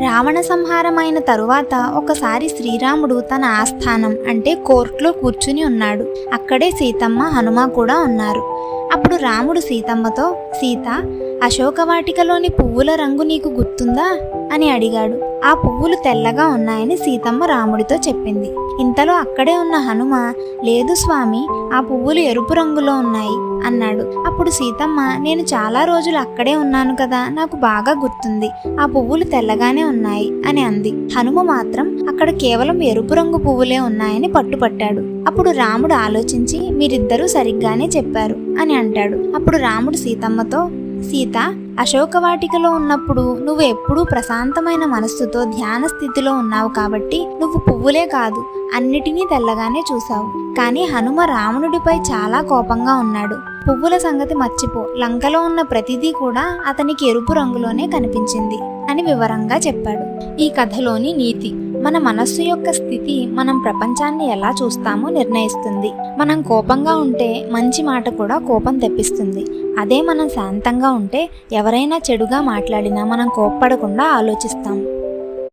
రావణ సంహారమైన తరువాత ఒకసారి శ్రీరాముడు తన ఆస్థానం అంటే కోర్టులో కూర్చుని ఉన్నాడు. అక్కడే సీతమ్మ, హనుమ కూడా ఉన్నారు. అప్పుడు రాముడు సీతమ్మతో, సీత, అశోకవాటికలోని పువ్వుల రంగు నీకు గుర్తుందా అని అడిగాడు. ఆ పువ్వులు తెల్లగా ఉన్నాయని సీతమ్మ రాముడితో చెప్పింది. ఇంతలో అక్కడే ఉన్న హనుమ, లేదు స్వామి, ఆ పువ్వులు ఎరుపు రంగులో ఉన్నాయి అన్నాడు. అప్పుడు సీతమ్మ, నేను చాలా రోజులు అక్కడే ఉన్నాను కదా, నాకు బాగా గుర్తుంది, ఆ పువ్వులు తెల్లగానే ఉన్నాయి అని అంది. హనుమ మాత్రం అక్కడ కేవలం ఎరుపు రంగు పువ్వులే ఉన్నాయని పట్టుపట్టాడు. అప్పుడు రాముడు ఆలోచించి, మీరిద్దరూ సరిగ్గానే చెప్పారు అని అంటాడు. అప్పుడు రాముడు సీతమ్మతో, సీత, అశోకవాటికలో ఉన్నప్పుడు నువ్వు ఎప్పుడూ ప్రశాంతమైన మనస్సుతో ధ్యాన స్థితిలో ఉన్నావు కాబట్టి నువ్వు పువ్వులే కాదు అన్నిటినీ తెల్లగానే చూసావు. కానీ హనుమ రావణుడిపై చాలా కోపంగా ఉన్నాడు. పువ్వుల సంగతి మర్చిపో, లంకలో ఉన్న ప్రతిదీ కూడా అతనికి ఎరుపు రంగులోనే కనిపించింది అని వివరంగా చెప్పాడు. ఈ కథలోని నీతి: మన మనస్సు యొక్క స్థితి మనం ప్రపంచాన్ని ఎలా చూస్తామో నిర్ణయిస్తుంది. మనం కోపంగా ఉంటే మంచి మాట కూడా కోపం తెప్పిస్తుంది. అదే మనం శాంతంగా ఉంటే ఎవరైనా చెడుగా మాట్లాడినా మనం కోప్పడకుండా ఆలోచిస్తాం.